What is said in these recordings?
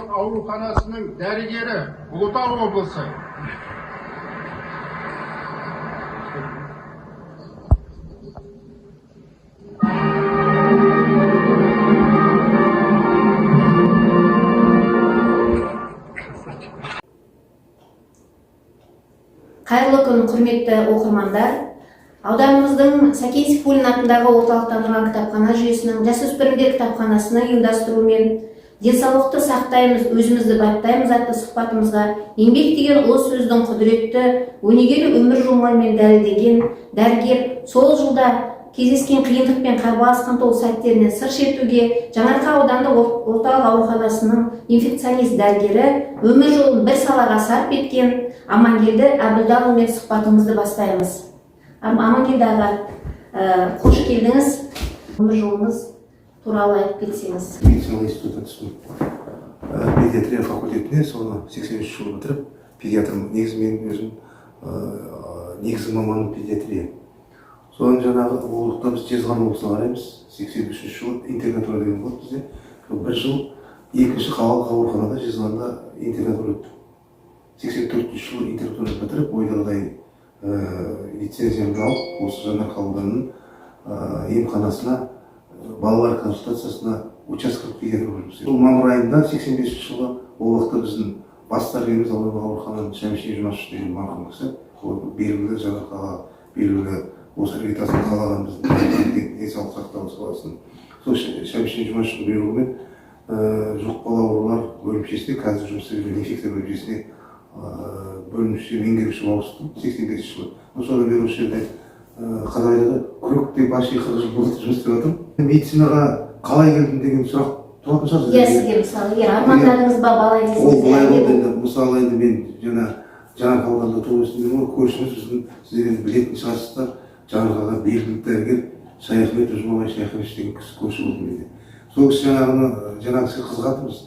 орталық ауруханасының дәрігері, Ұлытау облысы. Қайырлы күн, құрметті оқырмандар. Ауданымыздың Сәкен Сейфуллин атындағы орталықтандырылған кітапхана жүйесінің жасөспірімдер кітапханасының ұйымдастыруымен денсаулықты сақтаймыз, өзімізді баптаймыз атты сұхбатымызға еңбек деген ұлы сөздің құдіретті, өнегелі өмір жолымен дәлелдеген дәрігер сол жылда кездескен қиындық пен қарбаласқан толы сәттерінен сыр шертуге Жаңаарқа аудандық орталық ауруханасының инфекционист дәрігері, өмір жолын бір салаға сарп еткен Амангелді Әбілдәлімен сұхбатымызды бастаймыз. Амангелді аға, қош келдіңіз. Өмір жолыңыз туралы айтып кетсеңіз. Медицина институтына түстім. Педиатрия факультетіне соны 83 жылы бітіріп, педиатрым, негізі мен өзім негізі маманым педиатрия. Содан жаңағы олықта біз Жезқазған облысына қараймыз. 83 жылы интернатура деген болды бізде. Бір жыл екінші қалалық ауруханада Жезқазғанда интернатура өтті. 84 жылы интернатура бітіріп, ойдағыдай лицензиямды алып, осы Жаңаарқа ауданының емханасына, балалар консультациясына учаскелік педиатр болып жұмыс істедім. Бұл мамыр айында 85 жылы ол уақытта біздің бас дәрігеріміз аурухананың Шәмши Жұмашев деген марқұм кісі, белгілі Жаңаарқаға белгілі осы іргетасын қалаған біздің денсаулық сақтау саласының. Сол Шәмши Жұмашевтың бұйрығымен жұқпалы аурулар бөлімшесіне, қазір жұмыс істеп инфекция бөлімшесіне бөлімше меңгеруші ауыстым 85 жылы. Содан бері осы жерде Қазайдағы күректе баши 40 жыл болды жұмыс істеп жатырмын. Медицинаға қалай келдім деген сұрақ туатын шығар. Иә, сізге мысалы, егер армандадыңыз ба бала кезіңізде? Ол былай болды енді. Мысалы енді мен Жаңаарқа ауданында туып өстім, көршіміз біздің сіздер білетін шығарсыздар, Жаңаарқаға белгілі дәрігер Шаяхмет Жұмабай Шаяхмет деген кісі көрші болды менде. Сол кісі жаңағы кісіге қызығатырмыз.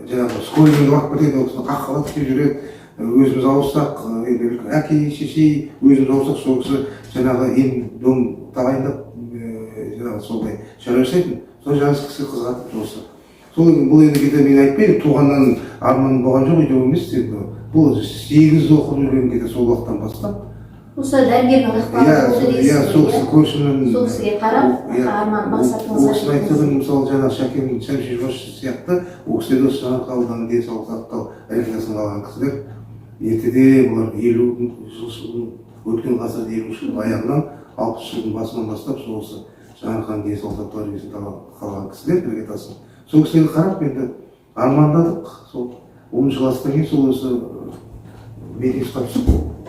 Жаңағы скорыймен уақыт кетеді, ол кісіні қаққалап келіп жүреді. Өзіміз ауырсақ, әке, шеше, өзіміз ауырсақ, сол кісі жаңағы ем-дом тағайындап, жаңағы солай шара жасайтын. Сол жаңағы кісі қызығатып осы. Бұл енді кейде мен айтпаймын, туғаннан арманым болған жоқ, үйде емес деді. Бұл 8 оқып жүрген кейде сол уақыттан бастап. Осы дәрігердің ықпалы болды дейсіз. Иә, сол кісі көршімнің. Сол кісіге қарап, арман мақсатыңызға жеткенсіз. Ол айтты, мысалы жаңағы Шәкен Шәмши Жұмашев сияқты, ол кісілер осы Жаңаарқа ауданының денсаулық сақтау іргетасын қалған кісілер. Ертеде бұлар 50 жыл, өткен ғасырдың 50 жылдың аяғынан 60 жылдың басынан бастап осы Жаңаарқаның денсаулық сақтау іргесін қалған кісілер іргетасын. Сол кісілерге қарап енді армандадық. Сол 10 класстан кейін сол осы медицинға түсіп.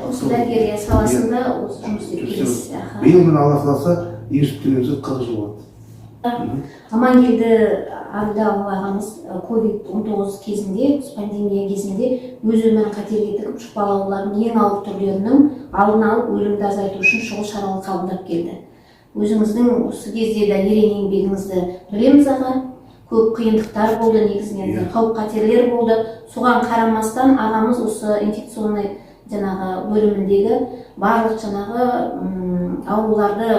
Осы дәрігерия саласында осы жұмыс істеп келесіз. Биыл мен Алла қаласа институтымызда 40 жыл болады. Амангелді Әбілдәлі ағамыз COVID-19 кезінде, пандемия кезінде өз өмірін қатерге тігіп, жұқпалы аурулардың ең ауыр түрлерінің алдын алып, өлімді азайту үшін шұғыл шаралар қабылдап келді. Өзіңіздің осы кезде де ерен еңбегіңізді білеміз аға. Көп қиындықтар болды, негізінен қауіп-қатерлер болды. Соған қарамастан ағамыз осы инфекционный жаңағы бөліміндегі барлық жаңағы ауруларды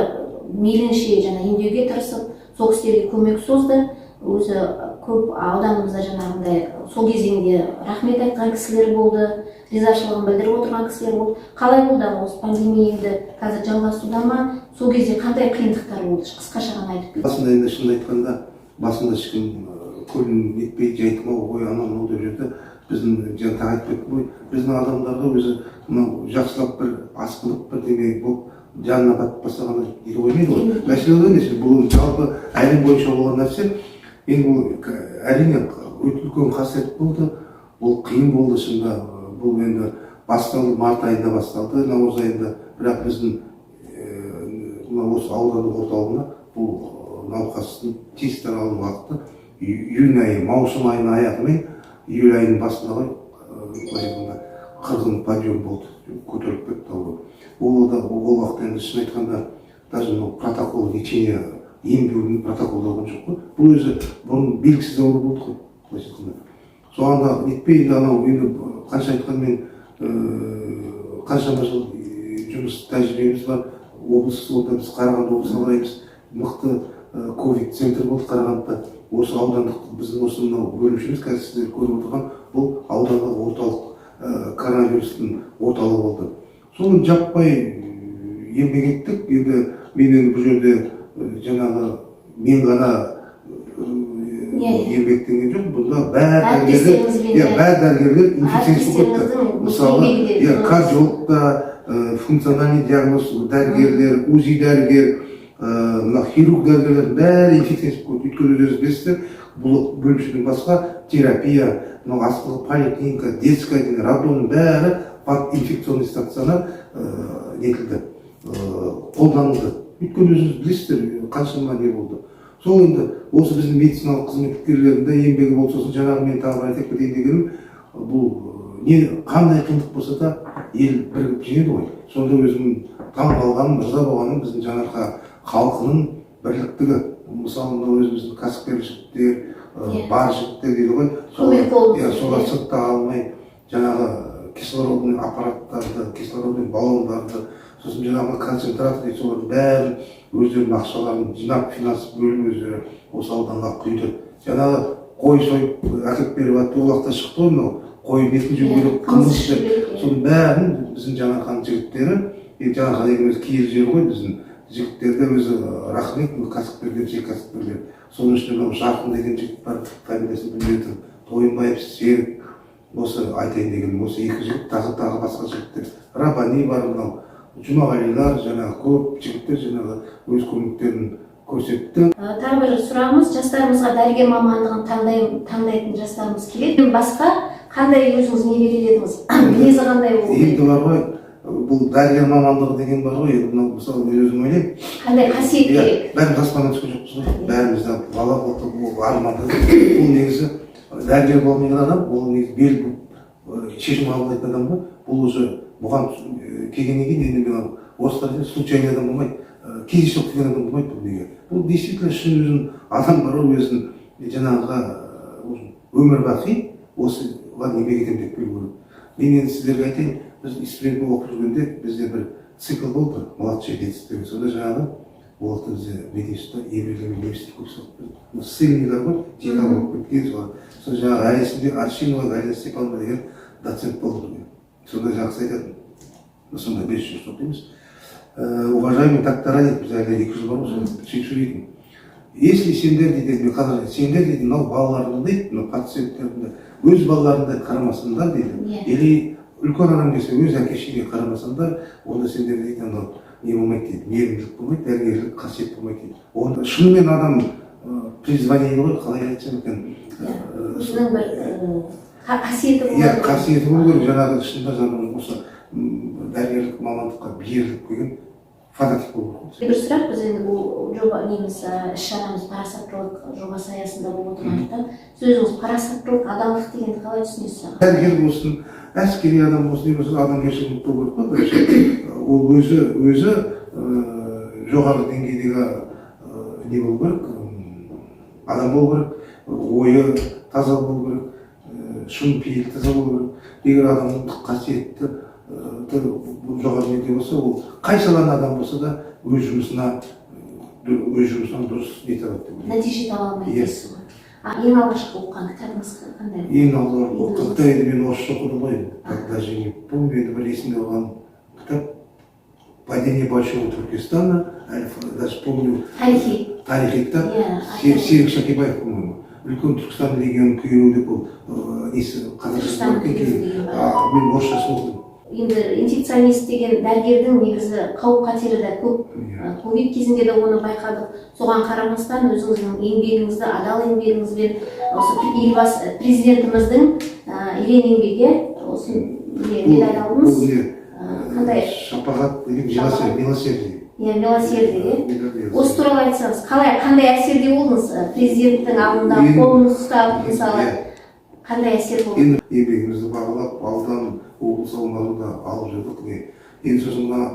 мейлінше емдеуге тырысып, сол кісілерге көмек созды. Өзі көп ауданымызда жаңағындай сол кезеңде рахмет айтқан кісілер болды, ризашылығын білдіріп отырған кісілер болды. Қалай болды осы пандемия енді қазір жалғасуда ма? Сол кезде қандай қиындықтар болды? Қысқаша ғана айтып кетсеңіз. Басында енді шынын айтқанда, басында ешкім көңіл етпей жайтыма ой анау деп жүрді. Біздің жаңа айтып кеттім ғой, біздің адамдарға өзі мынау жақсылап бір ас қылып бірдеңе болып жанына батып бастағаны ете қоймайды ғой. Мәселе ол емес, бұл жалпы әлем бойынша болған нәрсе. Енді бұл әрине үлкен қасиет болды, бұл қиын болды шынында. Бұл енді басталды, март айында басталды, наурыз айында, бірақ біздің осы ауданның орталығына бұл науқастың тез таралу уақыты июнь айы, маусым айының аяғы мен июль айының басында қырғын подъем болды, көтеріліп кетті ауру. Ол уақытта енді шын айтқанда даже протокол лечения емдеудің протоколы болған жоқ қой. Бұл өзі бұрын белгісіз ауру болды ғой, былайша айтқанда. Соғанда нетпей анау енді қанша айтқанмен қаншама жыл жұмыс тәжірибеміз бар. облыс, біз Қарағанды облысына қараймыз, мықты ковид центр болды Қарағандыда. осы аудандық біздің осы мынау бөлімшеміз қазір сіздер көріп отырған бұл аудандық орталық коронавирустың орталығы болды. соны жаппай еңбек еттік. Енді мен енді бұл жерде жаңағы мен ғана еңбектенген жоқ. Бұнда бәрі дәрігерлер инфекциясы көп. Мысалы, кардиологта, функциональный диагноз дәрігерлер, УЗИ дәрігер, хирург дәрігерлер бәрі инфекциясы көп. Өйткені өздеріңіз білесіздер, бұл бөлімшеден басқа терапия, астылы поликлиника, детская деген роддомның бәрі под инфекционный стационар нетілді, қолданылды. Өйткені өзіңіз білесіздер, қаншама не болды. Сол енді осы біздің медициналық қызметкерлерінде еңбегі болсын, жаңағы мен тағы айтып кетейін дегенім, бұл не қандай қиындық болса да ел бірігіп жеңеді ғой. Сонда өзім таң қалғаным, ырза болғаным біздің жаңағы халқының бірліктігі. Мысалы, өзіміздің кәсіпкер жігіттер, бар жігіттер дейді ғой. Солар сыртта алмай жаңағы кислородный аппараттарды, кислородный баллондарды, сосын жаңағы концентратор дейді, солардың бәрін өздерінің ақшаларын жинап, финанс бөліп өздері осы ауданға құйды. Жаңағы қой сойып әкеп беріп атты, ол уақытта шықты ғой, мынау қой бетін жеу керек, қымыз ішіп, соның бәрін біздің жаңағы жігіттері, жаңағы дегеніміз киелі жер ғой, біздің жігіттерді өзі рахмет, кәсіпкерлер, жеке кәсіпкерлер. Соның ішінде мынау Жарқын деген жігіт бар, фамилиясын білмедім, Тойынбаев Серік, осы айтайын дегенім, осы екі жігіт, тағы басқа жігіттер, Рабани бар, мынау Жұмағалилар, жаңағы көп жігіттер жаңағы өз көмектерін көрсетті. Тағы бір сұрағымыз, жастарымызға дәрігер мамандығын таңдайтын жастарымыз келеді. Басқа қандай өзіңіз не берер едіңіз? Мінезі қандай болу? Енді бар ғой, бұл дәрігер мамандығы деген бар ғой, енді мысалы өзім ойлаймын. Қандай қасиет керек? Бәріміз аспаннан түскен жоқпыз ғой. Бәріміз бала болдық, армандық. Бұл негізі дәрігер болмаған адам, ол негізі бел шешім қабылдайтын адам ғой. Бұл уже бұған келгеннен кейін енді мен осылай случайный адам болмайды, кездейсоқ келген адам болмайды бұл неге. Бұл действительно шын өзін адам бар ғой, өзін жаңағы өмір бақи осыған еңбек етемін деп білу керек. Мен енді сіздерге айтайын, біз студентпен оқып жүргенде бізде бір цикл болды, младший детство деген. Сонда жаңағы ол уақытта бізде мединститутта еврейлер университеті көп соқты. Ссыльнийлар ғой, жиырма болып кеткен солар. Сол жаңағы Әлисінде Аршинова, Галина Степанова деген доцент болды. Сонда жақсы айтатын. Сонда 5 жыл соқтаймыз. Уважаемый доктора дейді, біз әлі 2 жыл бар ғой, сөйтіп сөйлейтін. Если сендер дейді, мен қазір сендер дейді, мынау балаларыңды дейді, мынау пациенттерді өз балаларыңды қарамасаңдар дейді, или үлкен адам келсе өз әке-шешеңе қарамасаңдар, онда сендер дейді, мынау не болмайды дейді, мейірімділік болмайды, дәрігерлік қасиет болмайды дейді. Онда шынымен адам призвание ғой, қалай айтсам екен. Өзінің бір қасиеті болу керек. Қасиеті болу керек, жаңағы шынында жаңағы осы дәрігерлік мамандыққа беріліп келген фанатик болу керек. Бір сұрақ, біз енді бұл жоба іс-шарамыз парасаттылық жобасы аясында болып отырғандықтан, сіз өзіңіз парасаттылық, адамдық дегенді қалай түсінесіз? Дәрігер болсын, әскери адам болсын, адамгершілік болу керек қой. Ол өзі жоғары деңгейдегі не болу керек, адам болу керек, ойы таза болу керек, шын пейіл таза болу керек. Егер адамның қасиетті жоғары неде болса, ол қай саланың адам болса да өз жұмысынан дұрыс нете алады. Нәтиже таба алмайды дейсіз ғой. Ең алғашқы оқыған кітабыңыз қандай? Ең алғашқы оқыған кітап енді мен орысша оқыдым ғой. Даже не помню, енді бір есімде қалған кітап «Падение большого Туркестана», даже помню. Тарихи кітап. Серік Шакибаев, по-моему. Үлкен Түркістан легионын күйреу деп ол несі қазақша мен орысшасын оқыдым. Енді инфекционист деген дәрігердің негізі қауіп-қатері де көп. Ковид кезінде де оны байқадық. Соған қарамастан өзіңіздің еңбегіңізді, адал еңбегіңізбен осы елбасы президентіміздің ерен еңбегі осы медаль алдыңыз. Қандай? Шапағат деген милосердие. Милосердие. Осы туралы айтсаңыз, қандай әсерде болдыңыз? Президенттің алдында қолыңыз ұстап, мысалы, қандай әсер болды? Еңбегімізді бағалап, аудан облыс аумағында алып жүрдік. Енді сосын мына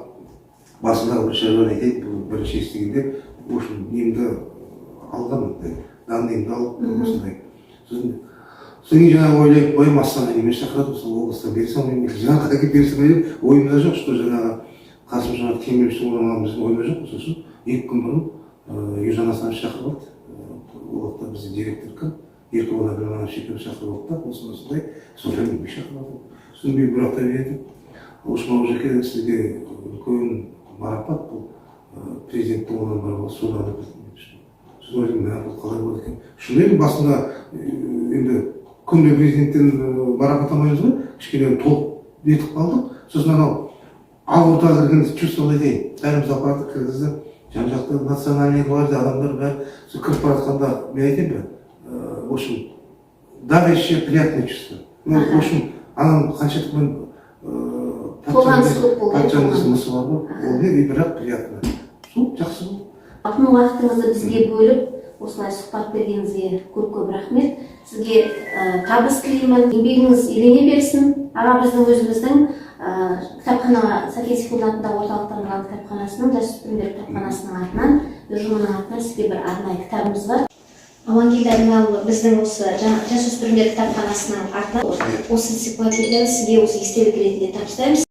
басындағы бір шаруаны айтайын, бірінші естігенде, осы немді алғанмын, данныйымды алып, осындай. Сосын жаңағы ойлап қойым, Астана неме шақырады, сол облыстан берсем, жаңағы әкеп берсем ойлап, ойымда жоқ, что жаңағы Қасым-Жомарт Кемелевич орнаған біздің ойымда жоқ. Сосын 2 күн бұрын Ержан Асанович шақырып алды. уақытта біздің директор кім Еркебұлан Абдрахманович екеуміз шақырып алып та осындай содан еңбек шақырып алдым. Сосын мен бір апта бердім. Ошмау жеке сізге үлкен марапат бұл президенттің одан бар содан сосын ойлаймын мә бұл қалай болады екен. Шынымен басында енді күнде президенттен марапат алмаймыз ғой, кішкене толып нетіп қалдық. Сосын анау ауылда кірген чувствовал дейін. Бәріміз апардық, кіргізді. Жан-жақта национальный гвардия адамдар бәрі кіріп бара жатқанда мен айтайын ба, в общем, давящее приятное чувство. Ну, в общем, анау қанша мен патшаңыз мысы бар ғой, ол не бірақ приятно. Сол жақсы болды. Алтын уақытыңызды бізге бөліп, осылай сұхбат бергеніңізге көп-көп рахмет. Сізге табыс тілеймін, еңбегіңіз елене берсін. Аға біздің өзіміздің кітапхана Сәкен Сейфуллин атындағы орталықтандырылған кітапханасының, жасөспірімдер кітапханасының атынан, ұжымының атынан сізге бір арнайы кітабымыз бар. Амангелді Әбдіғалиұлы біздің осы жасөспірімдер кітапханасының атынан осы энциклопедияны сізге осы естелік ретінде табыстаймыз.